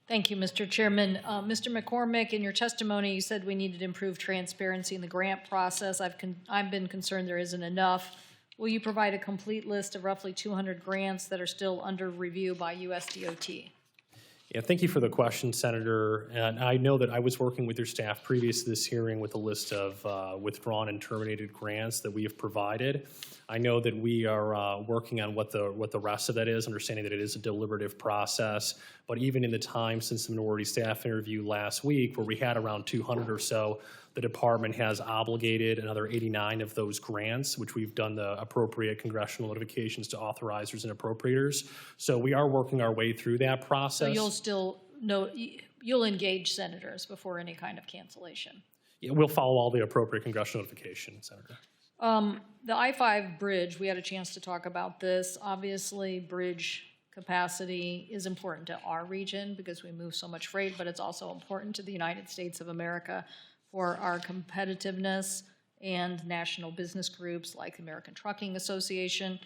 Thank you, Mr. Chairman. Mr. McCormick, in your testimony, you said we needed to improve transparency in the grant process. I've been concerned there isn't enough. Will you provide a complete list of roughly 200 grants that are still under review by USDOT? Yeah, thank you for the question, Senator. And I know that I was working with your staff previous to this hearing with a list of withdrawn and terminated grants that we have provided. I know that we are working on what the rest of that is, understanding that it is a deliberative process. But even in the time since the minority staff interview last week, where we had around 200 or so, the department has obligated another 89 of those grants, which we've done the appropriate congressional notifications to authorizers and appropriators. So we are working our way through that process. So you'll still you'll engage senators before any kind of cancellation? Yeah, we'll follow all the appropriate congressional notification, Senator. The I-5 bridge, we had a chance to talk about this. Obviously, bridge capacity is important to our region because we move so much freight, but it's also important to the United States of America for our competitiveness and national business groups like the American Trucking Association.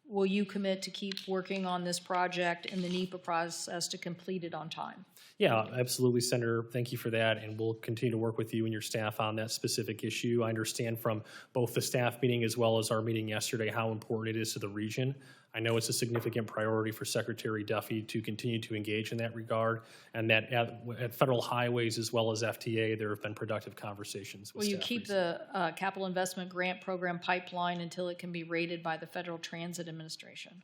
Will you commit to keep working on this project and the NEPA process to complete it on time? Yeah, absolutely, Senator. Thank you for that, and we'll continue to work with you and your staff on that specific issue. I understand from both the staff meeting as well as our meeting yesterday how important it is to the region. I know it's a significant priority for Secretary Duffy to continue to engage in that regard, and that at federal highways as well as FTA, there have been productive conversations with Will you staff keep recently. the capital investment grant program pipeline until it can be rated by the Federal Transit Administration?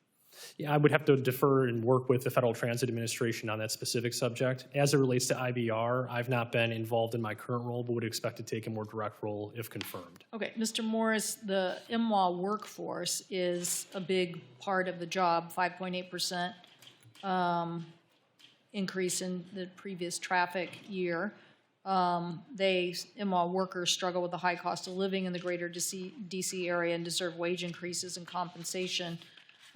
Yeah, I would have to defer and work with the Federal Transit Administration on that specific subject. As it relates to IBR, I've not been involved in my current role, but would expect to take a more direct role if confirmed. Okay, Mr. Morris, the MWAA workforce is a big part of the job, 5.8% increase in the previous traffic year. MWAA workers struggle with the high cost of living in the greater DC area and deserve wage increases and compensation.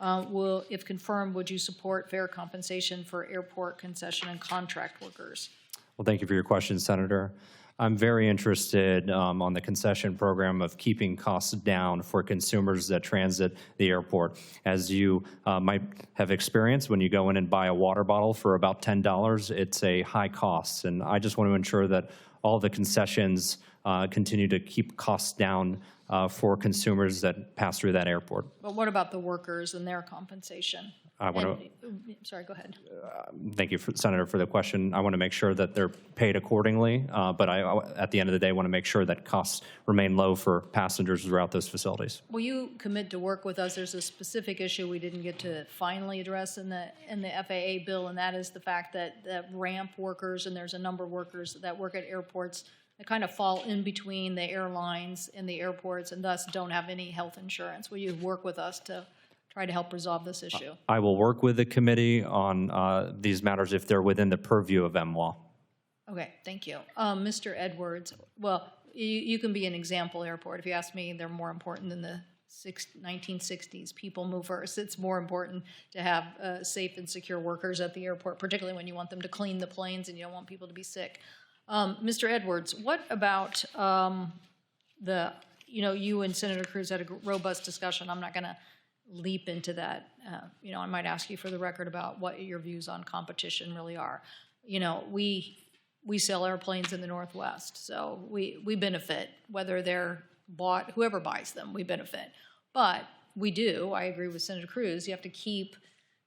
If confirmed, would you support fair compensation for airport concession and contract workers? Well, thank you for your question, Senator. I'm very interested on the concession program of keeping costs down for consumers that transit the airport. As you might have experienced, when you go in and buy a water bottle for about $10, it's a high cost. And I just want to ensure that all the concessions continue to keep costs down for consumers that pass through that airport. But what about the workers and their compensation? Sorry, go ahead. Thank you, Senator, for the question. I want to make sure that they're paid accordingly, but at the end of the day, want to make sure that costs remain low for passengers throughout those facilities. Will you commit to work with us? There's a specific issue we didn't get to finally address in the FAA bill, and that is the fact that ramp workers, and there's a number of workers that work at airports that kind of fall in between the airlines and the airports and thus don't have any health insurance. Will you work with us to try to help resolve this issue? I will work with the committee on these matters if they're within the purview of MWAA. Okay, thank you. Mr. Edwards, well, you can be an example airport. If you ask me, they're more important than the 1960s people movers. It's more important to have safe and secure workers at the airport, particularly when you want them to clean the planes and you don't want people to be sick. Mr. Edwards, what about you and Senator Cruz had a robust discussion. I'm not going to leap into that. I might ask you for the record about what your views on competition really are. We sell airplanes in the Northwest, so we benefit, whether they're bought, whoever buys them, we benefit. But I agree with Senator Cruz, you have to keep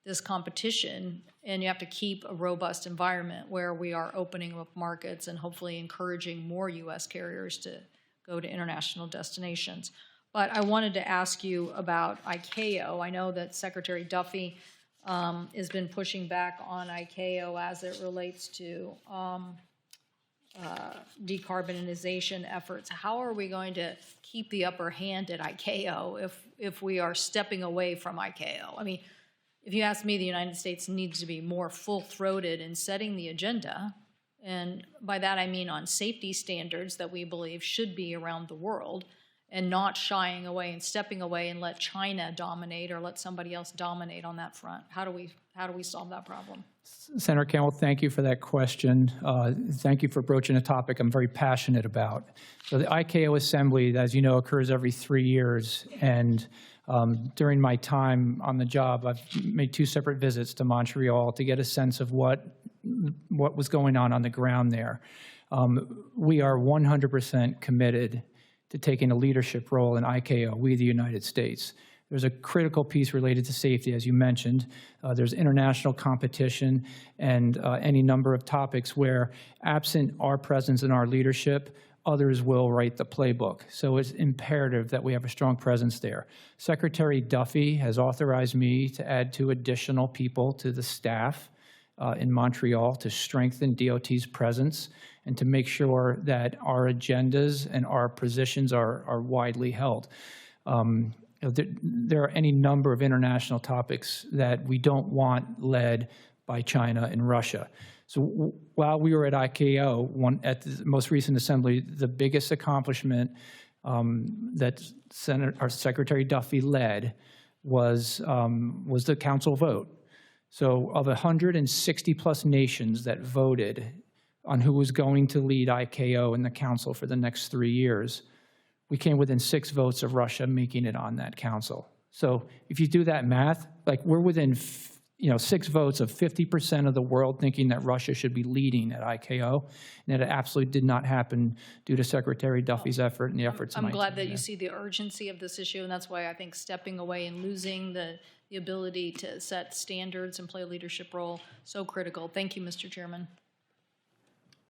this competition and you have to keep a robust environment where we are opening up markets and hopefully encouraging more U.S. carriers to go to international destinations. But I wanted to ask you about ICAO. I know that Secretary Duffy has been pushing back on ICAO as it relates to decarbonization efforts. How are we going to keep the upper hand at ICAO if we are stepping away from ICAO? I mean, if you ask me, the United States needs to be more full-throated in setting the agenda, and by that I mean on safety standards that we believe should be around the world, and not shying away and stepping away and let China dominate or let somebody else dominate on that front. How do we solve that problem? Senator Cantwell, thank you for that question. Thank you for broaching a topic I'm very passionate about. So the ICAO Assembly, as you know, occurs every 3 years, and During my time on the job, I've made 2 separate visits to Montreal to get a sense of what was going on the ground there. We are 100% committed to taking a leadership role in ICAO, we the United States. There's a critical piece related to safety, as you mentioned. There's international competition and any number of topics where, absent our presence and our leadership, others will write the playbook. So it's imperative that we have a strong presence there. Secretary Duffy has authorized me to add 2 additional people to the staff in Montreal to strengthen DOT's presence and to make sure that our agendas and our positions are widely held. There are any number of international topics that we don't want led by China and Russia. So while we were at ICAO, at the most recent assembly, the biggest accomplishment that our Secretary Duffy led was the council vote. So of 160+ nations that voted on who was going to lead ICAO and the council for the next 3 years, we came within 6 votes of Russia making it on that council. So if you do that math, like we're within 6 votes of 50% of the world thinking that Russia should be leading at ICAO, and it absolutely did not happen due to Secretary Duffy's effort and the efforts of my I'm glad team that there. you see the urgency of this issue, and that's why I think stepping away and losing the ability to set standards and play a leadership role, so critical. Thank you, Mr. Chairman.